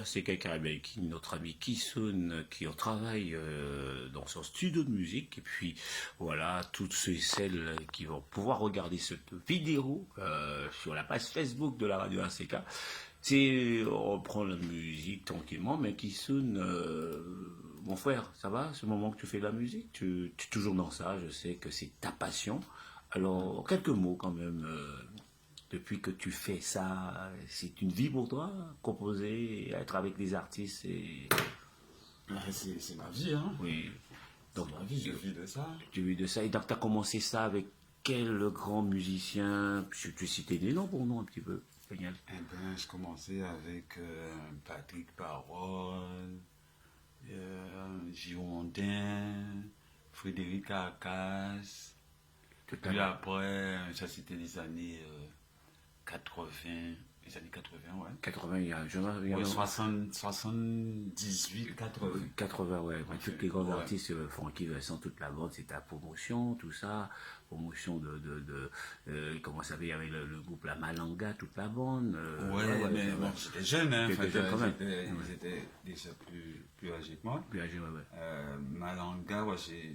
C'est quelqu'un avec notre ami Kisun qui travaille dans son studio de musique et puis voilà toutes ceux et celles qui vont pouvoir regarder cette vidéo sur la page Facebook de la radio ACK. C'est on prend la musique tranquillement, mais Kisun, mon frère, ça va ce moment que tu fais de la musique, tu es toujours dans ça, je sais que c'est ta passion. Alors quelques mots quand même. Depuis que tu fais ça, c'est une vie pour toi, composer, être avec des artistes et... C'est ma vie, hein. Oui. Donc, C'est ma vie, je vis de ça. tu vis de ça. Et donc, tu as commencé ça avec quel grand musicien? Tu citais des noms pour nous un petit peu, Daniel. Eh ben, je commençais avec Patrick Parole, Girondin, Frédéric Arcas. Puis après, ça c'était les années 80, les années 80, ouais. 80, il y a Ouais, 78, 80. 80, ouais. En Tous fait, les grands ouais. artistes, Francky Vincent, toute la bande, c'est ta promotion, tout ça. Promotion comment ça s'appelle, il y avait le groupe La Malanga, toute la bande. Ouais, mais bon, j'étais jeune, hein. T'étais jeune quand même. Ils étaient déjà plus âgés que moi. Puis, ouais, ouais. Malanga, ouais, j'ai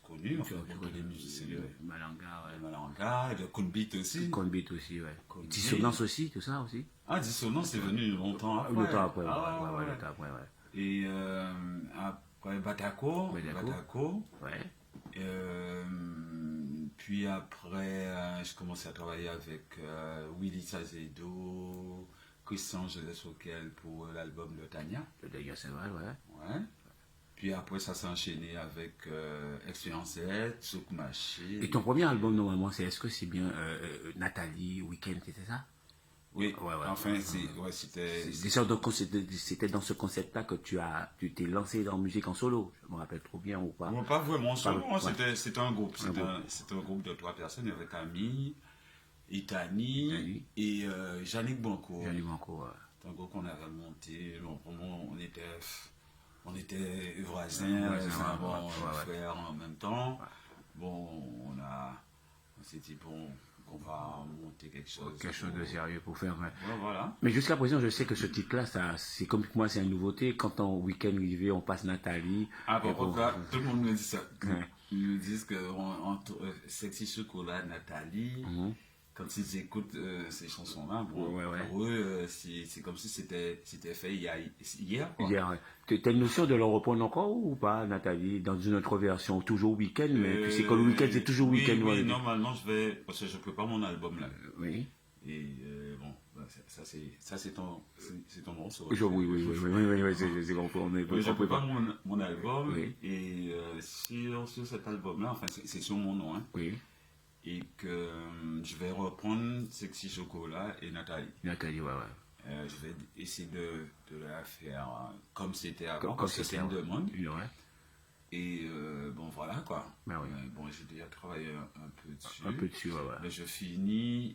connu, enfin, beaucoup de musiciens. Malanga, ouais. Malanga, le Kunbit aussi. Conbeat aussi, ouais. Conbeat. Dissonance aussi, tout ça aussi. Ah, Dissonance, c'est venu longtemps après. Longtemps après, Ah, ouais, ouais. longtemps après, ouais. Et après Batako. Ouais. Puis après, je commençais à travailler avec Willy Sazedo, Christian Joseph Auquel pour l'album de Tania. Le dégât, c'est vrai, ouais. Ouais. Puis après, ça s'est enchaîné avec Expérience Z, Soukmachi. Et ton premier album, normalement, est-ce que c'est bien Nathalie, Weekend, c'était ça? Oui, Ouais, ouais. enfin, c'était... C'était dans ce concept-là que tu t'es lancé dans la musique en solo. Je me rappelle trop bien ou pas? Pas vraiment solo, Pas- ouais. c'était un groupe. C'était un groupe de 3 personnes. Il y avait Camille, Itani et Yannick Blanco. Yannick Blanco, ouais. C'est un groupe qu'on avait monté. On était voisins, frères en même temps. Ouais. Bon, on s'est dit, bon, qu'on va monter quelque chose. Quelque chose de sérieux pour faire. Ouais. Ouais, voilà. Mais jusqu'à présent, je sais que ce titre-là, c'est comme moi, c'est une nouveauté. Quand en week-end arrivé, on passe Nathalie. Ah, bon, et pour- tout le monde me dit ça. Ouais. Ils me disent que Sexy Chocolat, Nathalie, Mhm. quand ils écoutent ces chansons-là, bon, Ouais, ouais. pour eux, c'est comme si c'était fait hier, quoi. Hier, ouais. T'as une notion de le reprendre encore ou pas, Nathalie, dans une autre version, toujours week-end, mais tu sais que le week-end, c'est toujours week-end. Oui, ouais. normalement, parce que je prépare mon album là. Oui. Et bon, ça c'est ton morceau. Oui, c'est compris. Oui, je prépare mon album, Oui. et sur cet album-là, enfin, c'est sur mon nom, hein. Oui. Et que je vais reprendre Sexy Chocolat et Nathalie. Nathalie, ouais. Je vais essayer de la faire comme c'était avant, Comme parce que c'est une demande. Ouais. Et bon, voilà quoi. Ben oui. Bon, j'ai déjà travaillé un peu dessus. Un peu dessus, ouais. Mais je finis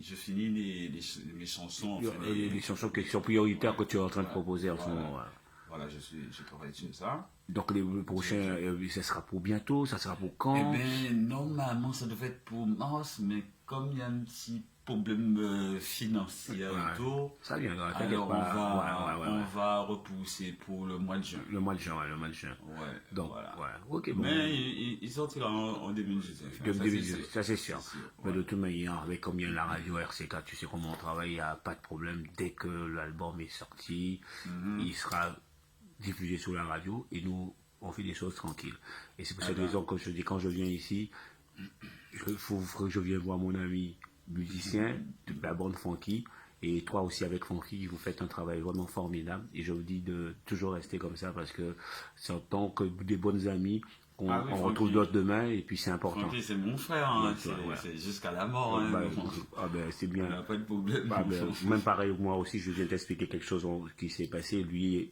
mes chansons. Enfin, Les chansons qui sont prioritaires que tu es en train de proposer en ce moment. Ouais. Voilà, je travaille sur ça. Donc le prochain, ça sera pour bientôt, ça sera pour Eh quand? bien, normalement, ça devait être pour mars, mais comme il y a un petit problème financier autour, Ça viendra, t'inquiète alors pas. on va repousser pour le mois de juin. Le mois de juin, ouais, le mois de juin. Ouais, Donc, voilà. ouais. Ok, bon. Mais il sortira en 2019. Comme ça c'est sûr. Mais Ouais. de toute manière, avec comme il y a la radio RCK, tu sais comment on travaille, il n'y a pas de problème. Dès que l'album est sorti, il sera diffusé sur la radio et nous, on fait des choses tranquilles. Et c'est pour cette raison que je dis, quand je viens ici, il faut que je vienne voir mon ami musicien de la bande Funky. Et toi aussi avec Funky, vous faites un travail vraiment formidable. Et je vous dis de toujours rester comme ça parce que c'est en tant que des bonnes amis qu'on on retrouve d'autres demain et puis c'est important. Francky, c'est mon frère, hein. C'est jusqu'à la mort. Hein. C'est bien. Il n'y a pas de problème. Même pareil, moi aussi, je viens t'expliquer quelque chose qui s'est passé. Lui,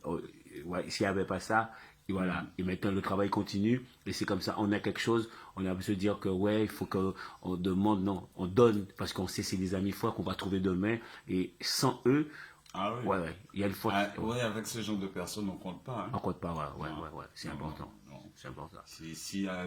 s'il n'y avait pas ça, et voilà. Et maintenant, le travail continue. Et c'est comme ça, on a quelque chose. On a besoin de se dire que, ouais, il faut qu'on demande, non, on donne. Parce qu'on sait c'est des amis forts qu'on va trouver demain. Et sans eux, il y a une fois. Avec ce genre de personnes, on compte pas. Hein. On compte pas, ouais. C'est important. Non. C'est important. S'il y a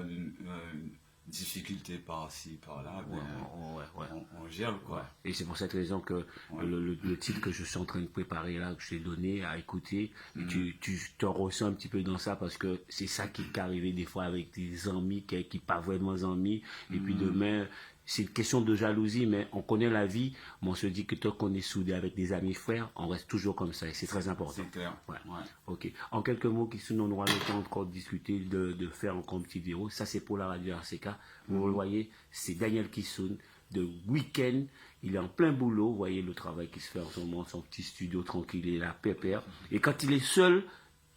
difficultés par-ci, par-là, Ouais, ben, ouais, ouais. on gère, quoi. Ouais. Et c'est pour cette raison que le titre que je suis en train de préparer là, que je t'ai donné à écouter, et tu te ressens un petit peu dans ça parce que c'est ça qui est arrivé des fois avec des amis qui pas vraiment amis. Et puis demain, c'est une question de jalousie, mais on connaît la vie, mais on se dit que tant qu'on est soudé avec des amis frères, on reste toujours comme ça et c'est très important. C'est clair. Ouais. Ouais. Ok. En quelques mots, qui sont on aura le temps encore de discuter, de faire encore une petite vidéo. Ça, c'est pour la radio RCK. Vous le voyez, c'est Daniel Kissoun de Week-end. Il est en plein boulot. Vous voyez le travail qui se fait en ce moment, son petit studio tranquille, il est là, pépère. Et quand il est seul,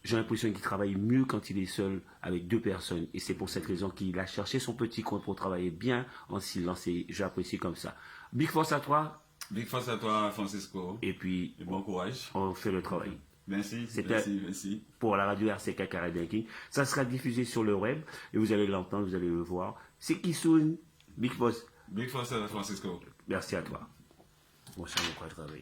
j'ai l'impression qu'il travaille mieux quand il est seul avec deux personnes. Et c'est pour cette raison qu'il a cherché son petit coin pour travailler bien en silence. Et j'apprécie comme ça. Big force à toi. Big force à toi, Francisco. Et puis, Et bon courage. on fait le travail. Merci, C'était merci. pour la radio RCK Caribbean King. Ça sera diffusé sur le web et vous allez l'entendre, vous allez le voir. C'est Kissoun, Big Boss. Big force à toi, Francisco. Merci à toi. Bon, ça, on va travailler.